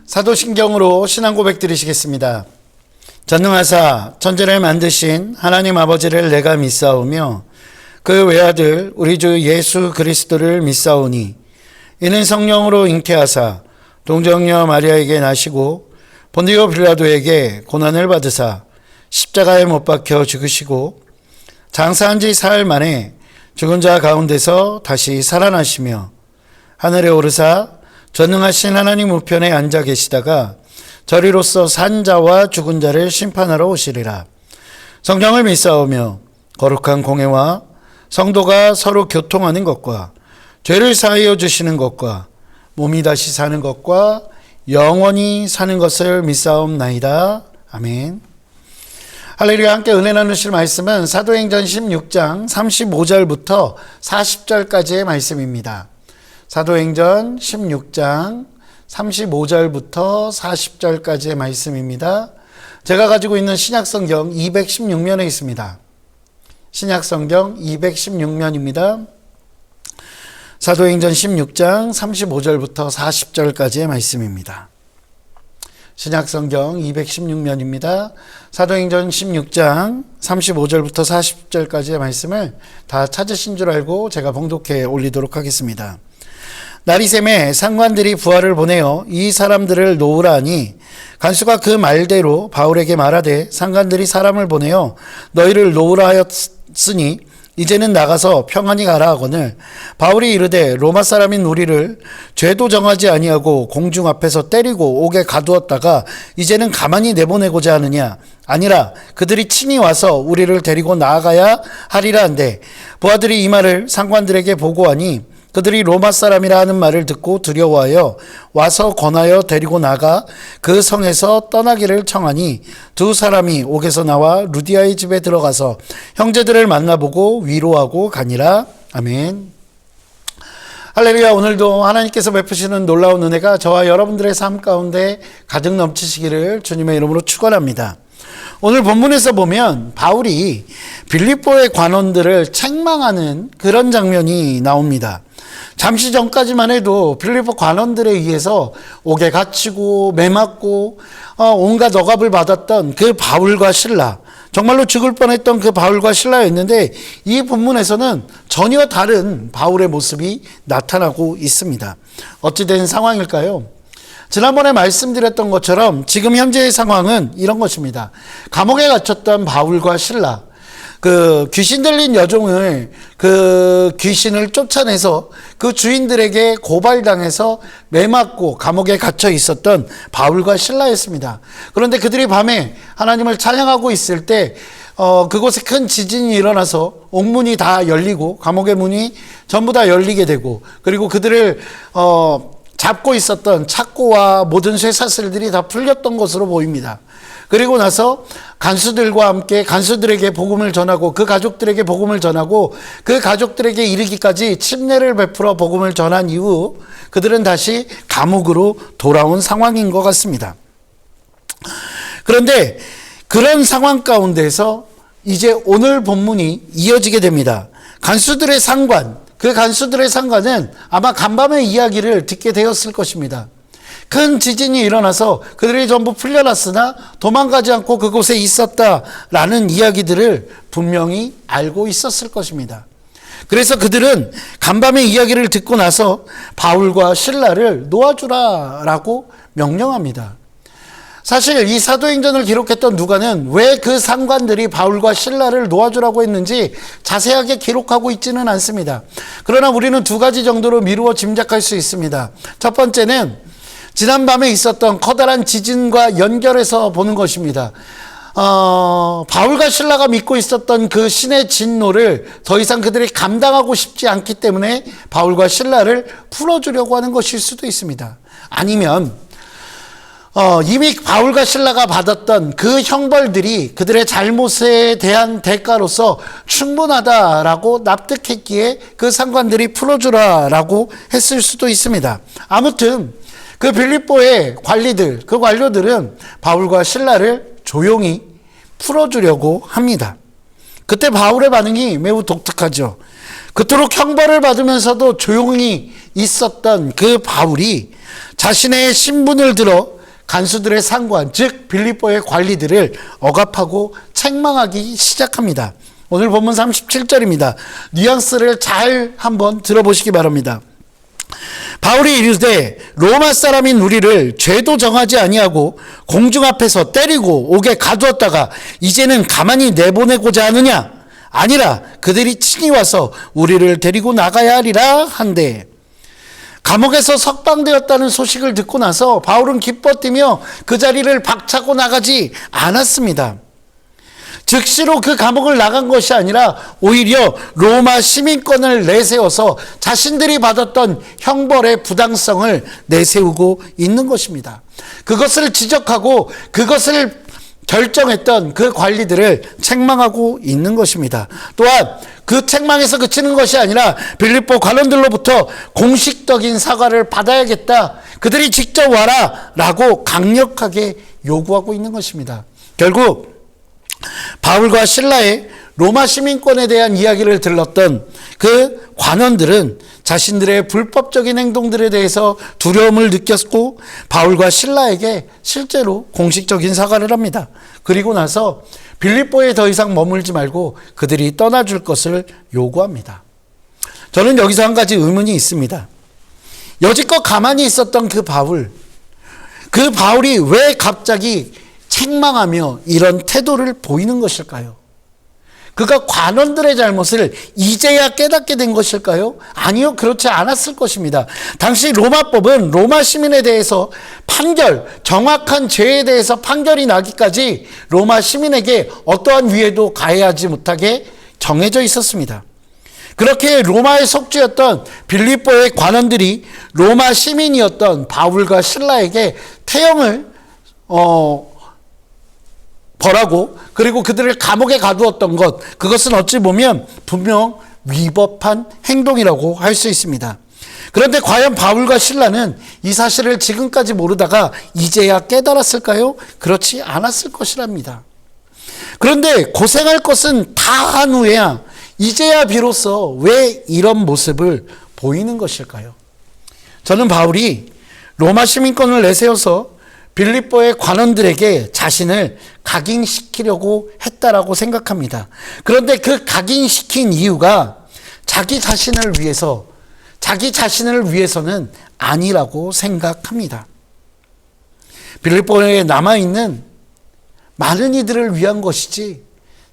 사도신경으로 신앙 고백 드리시겠습니다. 전능하사 천지를 만드신 하나님 아버지를 내가 믿사오며 그 외아들 우리 주 예수 그리스도를 믿사오니 이는 성령으로 잉태하사 동정녀 마리아에게 나시고 본디오 빌라도에게 고난을 받으사 십자가에 못 박혀 죽으시고 장사한 지 사흘 만에 죽은 자 가운데서 다시 살아나시며 하늘에 오르사 전능하신 하나님 우편에 앉아 계시다가 저리로서 산 자와 죽은 자를 심판하러 오시리라. 성령을 믿사오며 거룩한 공회와 성도가 서로 교통하는 것과 죄를 사하여 주시는 것과 몸이 다시 사는 것과 영원히 사는 것을 믿사옵나이다. 아멘. 할렐루야. 함께 은혜 나누실 말씀은 사도행전 16장 35절부터 40절까지의 말씀입니다. 사도행전 16장 35절부터 40절까지의 말씀입니다. 제가 가지고 있는 신약성경 216면에 있습니다. 신약성경 216면입니다. 사도행전 16장 35절부터 40절까지의 말씀입니다. 신약성경 216면입니다. 사도행전 16장 35절부터 40절까지의 말씀을 다 찾으신 줄 알고 제가 봉독해 올리도록 하겠습니다. 나리샘에 상관들이 부하를 보내어 이 사람들을 놓으라 하니 간수가 그 말대로 바울에게 말하되 상관들이 사람을 보내어 너희를 놓으라 하였으니 이제는 나가서 평안히 가라 하거늘 바울이 이르되 로마 사람인 우리를 죄도 정하지 아니하고 공중 앞에서 때리고 옥에 가두었다가 이제는 가만히 내보내고자 하느냐. 아니라 그들이 친히 와서 우리를 데리고 나아가야 하리라 한데 부하들이 이 말을 상관들에게 보고하니 그들이 로마 사람이라 하는 말을 듣고 두려워하여 와서 권하여 데리고 나가 그 성에서 떠나기를 청하니 두 사람이 옥에서 나와 루디아의 집에 들어가서 형제들을 만나보고 위로하고 가니라. 아멘. 할렐루야. 오늘도 하나님께서 베푸시는 놀라운 은혜가 저와 여러분들의 삶 가운데 가득 넘치시기를 주님의 이름으로 축원합니다. 오늘 본문에서 보면 바울이 빌립보의 관원들을 책망하는 그런 장면이 나옵니다. 잠시 전까지만 해도 빌립보 관원들에 의해서 옥에 갇히고 매맞고 온갖 억압을 받았던 그 바울과 실라, 정말로 죽을 뻔했던 그 바울과 실라였는데 이 본문에서는 전혀 다른 바울의 모습이 나타나고 있습니다. 어찌된 상황일까요? 지난번에 말씀드렸던 것처럼 지금 현재의 상황은 이런 것입니다. 감옥에 갇혔던 바울과 실라, 그 귀신 들린 여종을 그 귀신을 쫓아내서 그 주인들에게 고발당해서 매맞고 감옥에 갇혀 있었던 바울과 실라였습니다. 그런데 그들이 밤에 하나님을 찬양하고 있을 때 그곳에 큰 지진이 일어나서 옥문이 다 열리고 감옥의 문이 전부 다 열리게 되고 그리고 그들을 잡고 있었던 착고와 모든 쇠사슬들이 다 풀렸던 것으로 보입니다. 그리고 나서 간수들과 함께 간수들에게 복음을 전하고 그 가족들에게 복음을 전하고 그 가족들에게 이르기까지 침례를 베풀어 복음을 전한 이후 그들은 다시 감옥으로 돌아온 상황인 것 같습니다. 그런데 그런 상황 가운데서 이제 오늘 본문이 이어지게 됩니다. 간수들의 상관, 그 간수들의 상관은 아마 간밤의 이야기를 듣게 되었을 것입니다. 큰 지진이 일어나서 그들이 전부 풀려났으나 도망가지 않고 그곳에 있었다라는 이야기들을 분명히 알고 있었을 것입니다. 그래서 그들은 간밤의 이야기를 듣고 나서 바울과 실라를 놓아주라라고 명령합니다. 사실 이 사도행전을 기록했던 누가는 왜 그 상관들이 바울과 실라를 놓아주라고 했는지 자세하게 기록하고 있지는 않습니다. 그러나 우리는 두 가지 정도로 미루어 짐작할 수 있습니다. 첫 번째는 지난밤에 있었던 커다란 지진과 연결해서 보는 것입니다. 바울과 실라가 믿고 있었던 그 신의 진노를 더 이상 그들이 감당하고 싶지 않기 때문에 바울과 실라를 풀어주려고 하는 것일 수도 있습니다. 아니면 이미 바울과 실라가 받았던 그 형벌들이 그들의 잘못에 대한 대가로서 충분하다라고 납득했기에 그 상관들이 풀어주라라고 했을 수도 있습니다. 아무튼 그 빌립보의 관리들, 그 관료들은 바울과 실라를 조용히 풀어주려고 합니다. 그때 바울의 반응이 매우 독특하죠. 그토록 형벌을 받으면서도 조용히 있었던 그 바울이 자신의 신분을 들어 간수들의 상관, 즉 빌립보의 관리들을 억압하고 책망하기 시작합니다. 오늘 본문 37절입니다. 뉘앙스를 잘 한번 들어보시기 바랍니다. 바울이 이르되 로마 사람인 우리를 죄도 정하지 아니하고 공중 앞에서 때리고 옥에 가두었다가 이제는 가만히 내보내고자 하느냐? 아니라 그들이 친히 와서 우리를 데리고 나가야 하리라 한데, 감옥에서 석방되었다는 소식을 듣고 나서 바울은 기뻐 뛰며 그 자리를 박차고 나가지 않았습니다. 즉시로 그 감옥을 나간 것이 아니라 오히려 로마 시민권을 내세워서 자신들이 받았던 형벌의 부당성을 내세우고 있는 것입니다. 그것을 지적하고 그것을 결정했던 그 관리들을 책망하고 있는 것입니다. 또한 그 책망에서 그치는 것이 아니라 빌립보 관원들로부터 공식적인 사과를 받아야겠다, 그들이 직접 와라 라고 강력하게 요구하고 있는 것입니다. 결국 바울과 실라의 로마 시민권에 대한 이야기를 들렀던 그 관원들은 자신들의 불법적인 행동들에 대해서 두려움을 느꼈고 바울과 실라에게 실제로 공식적인 사과를 합니다. 그리고 나서 빌립보에 더 이상 머물지 말고 그들이 떠나줄 것을 요구합니다. 저는 여기서 한 가지 의문이 있습니다. 여지껏 가만히 있었던 그 바울이 왜 갑자기 책망하며 이런 태도를 보이는 것일까요? 그가 관원들의 잘못을 이제야 깨닫게 된 것일까요? 아니요, 그렇지 않았을 것입니다. 당시 로마법은 로마 시민에 대해서 정확한 죄에 대해서 판결이 나기까지 로마 시민에게 어떠한 위해도 가해하지 못하게 정해져 있었습니다. 그렇게 로마의 속주였던 빌립보의 관원들이 로마 시민이었던 바울과 실라에게 태형을 벌하고 그리고 그들을 감옥에 가두었던 것, 그것은 어찌 보면 분명 위법한 행동이라고 할 수 있습니다. 그런데 과연 바울과 실라는 이 사실을 지금까지 모르다가 이제야 깨달았을까요? 그렇지 않았을 것이랍니다. 그런데 고생할 것은 다 한 후에야 이제야 비로소 왜 이런 모습을 보이는 것일까요? 저는 바울이 로마 시민권을 내세워서 빌립보의 관원들에게 자신을 각인시키려고 했다라고 생각합니다. 그런데 그 각인시킨 이유가 자기 자신을 위해서는 아니라고 생각합니다. 빌립보에 남아있는 많은 이들을 위한 것이지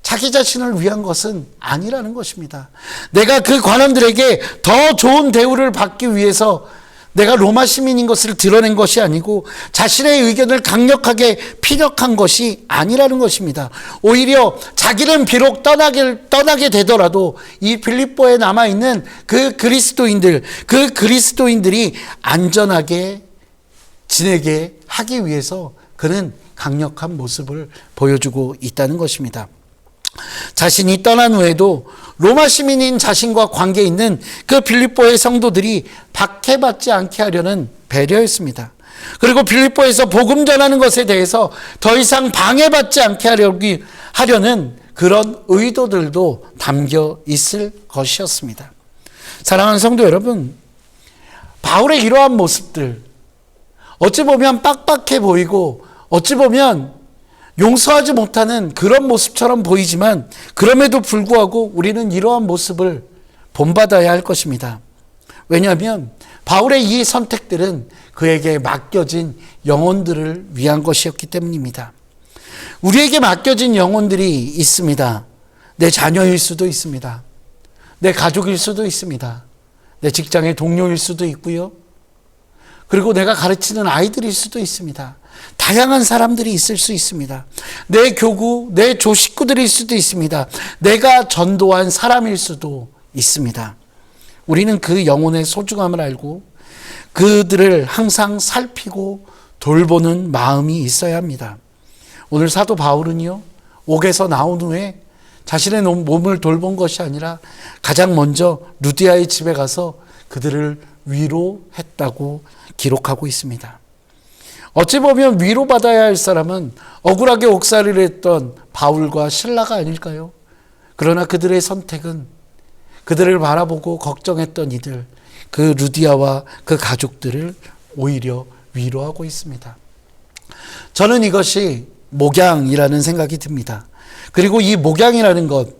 자기 자신을 위한 것은 아니라는 것입니다. 내가 그 관원들에게 더 좋은 대우를 받기 위해서 내가 로마 시민인 것을 드러낸 것이 아니고 자신의 의견을 강력하게 피력한 것이 아니라는 것입니다. 오히려 자기는 비록 떠나게 되더라도 이 빌립보에 남아있는 그 그리스도인들이 안전하게 지내게 하기 위해서 그는 강력한 모습을 보여주고 있다는 것입니다. 자신이 떠난 후에도 로마 시민인 자신과 관계 있는 그 빌립보의 성도들이 박해받지 않게 하려는 배려였습니다. 그리고 빌립보에서 복음 전하는 것에 대해서 더 이상 방해받지 않게 하려는 그런 의도들도 담겨 있을 것이었습니다. 사랑하는 성도 여러분, 바울의 이러한 모습들, 어찌 보면 빡빡해 보이고 어찌 보면 용서하지 못하는 그런 모습처럼 보이지만 그럼에도 불구하고 우리는 이러한 모습을 본받아야 할 것입니다. 왜냐하면 바울의 이 선택들은 그에게 맡겨진 영혼들을 위한 것이었기 때문입니다. 우리에게 맡겨진 영혼들이 있습니다. 내 자녀일 수도 있습니다. 내 가족일 수도 있습니다. 내 직장의 동료일 수도 있고요. 그리고 내가 가르치는 아이들일 수도 있습니다. 다양한 사람들이 있을 수 있습니다. 내 교구, 내 조식구들일 수도 있습니다. 내가 전도한 사람일 수도 있습니다. 우리는 그 영혼의 소중함을 알고 그들을 항상 살피고 돌보는 마음이 있어야 합니다. 오늘 사도 바울은요, 옥에서 나온 후에 자신의 몸을 돌본 것이 아니라 가장 먼저 루디아의 집에 가서 그들을 위로했다고 기록하고 있습니다. 어찌 보면 위로받아야 할 사람은 억울하게 옥살이를 했던 바울과 실라가 아닐까요? 그러나 그들의 선택은 그들을 바라보고 걱정했던 이들, 그 루디아와 그 가족들을 오히려 위로하고 있습니다. 저는 이것이 목양이라는 생각이 듭니다. 그리고 이 목양이라는 것,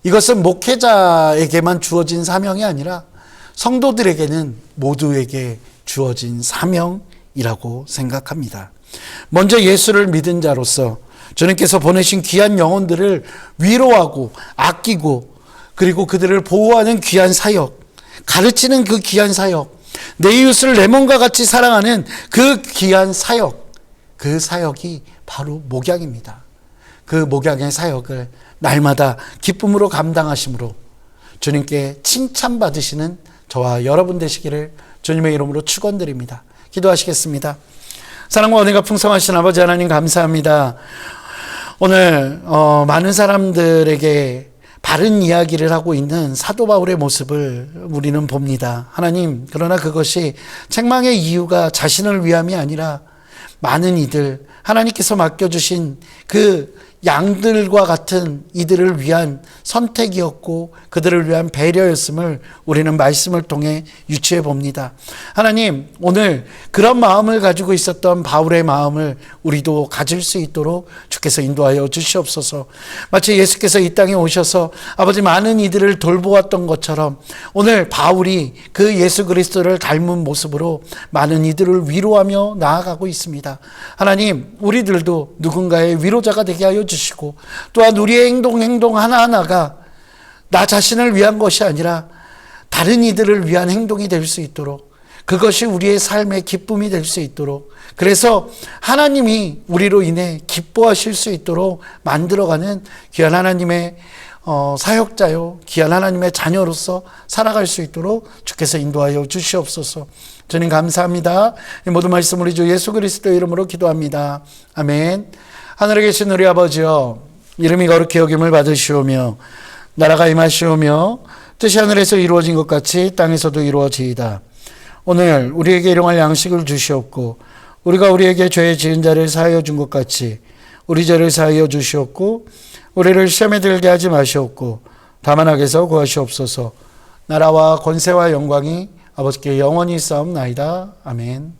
이것은 목회자에게만 주어진 사명이 아니라 성도들에게는 모두에게 주어진 사명이라고 생각합니다. 먼저 예수를 믿은 자로서 주님께서 보내신 귀한 영혼들을 위로하고 아끼고 그리고 그들을 보호하는 귀한 사역, 가르치는 그 귀한 사역, 내 이웃을 내 몸과 같이 사랑하는 그 귀한 사역, 그 사역이 바로 목양입니다. 그 목양의 사역을 날마다 기쁨으로 감당하심으로 주님께 칭찬받으시는 저와 여러분 되시기를 주님의 이름으로 축원드립니다. 기도하시겠습니다. 사랑과 은혜가 풍성하신 아버지 하나님 감사합니다. 오늘 많은 사람들에게 바른 이야기를 하고 있는 사도 바울의 모습을 우리는 봅니다. 하나님, 그러나 그것이 책망의 이유가 자신을 위함이 아니라 많은 이들, 하나님께서 맡겨주신 그 양들과 같은 이들을 위한 선택이었고 그들을 위한 배려였음을 우리는 말씀을 통해 유추해 봅니다. 하나님, 오늘 그런 마음을 가지고 있었던 바울의 마음을 우리도 가질 수 있도록 주께서 인도하여 주시옵소서. 마치 예수께서 이 땅에 오셔서 아버지 많은 이들을 돌보았던 것처럼 오늘 바울이 그 예수 그리스도를 닮은 모습으로 많은 이들을 위로하며 나아가고 있습니다. 하나님, 우리들도 누군가의 위로자가 되게 하여 주시고 또한 우리의 행동 하나하나가 나 자신을 위한 것이 아니라 다른 이들을 위한 행동이 될 수 있도록, 그것이 우리의 삶의 기쁨이 될 수 있도록, 그래서 하나님이 우리로 인해 기뻐하실 수 있도록 만들어가는 귀한 하나님의 사역자요, 귀한 하나님의 자녀로서 살아갈 수 있도록 주께서 인도하여 주시옵소서. 주님 감사합니다. 이 모든 말씀 우리 주 예수 그리스도의 이름으로 기도합니다. 아멘. 하늘에 계신 우리 아버지여, 이름이 거룩히 여김을 받으시오며 나라가 임하시오며 뜻이 하늘에서 이루어진 것 같이 땅에서도 이루어지이다. 오늘 우리에게 일용할 양식을 주시옵고 우리가 우리에게 죄 지은 자를 사하여 준 것 같이 우리 죄를 사하여 주시옵고 우리를 시험에 들게 하지 마시옵고 다만 악에서 구하시옵소서. 나라와 권세와 영광이 아버지께 영원히 있사옵나이다. 아멘.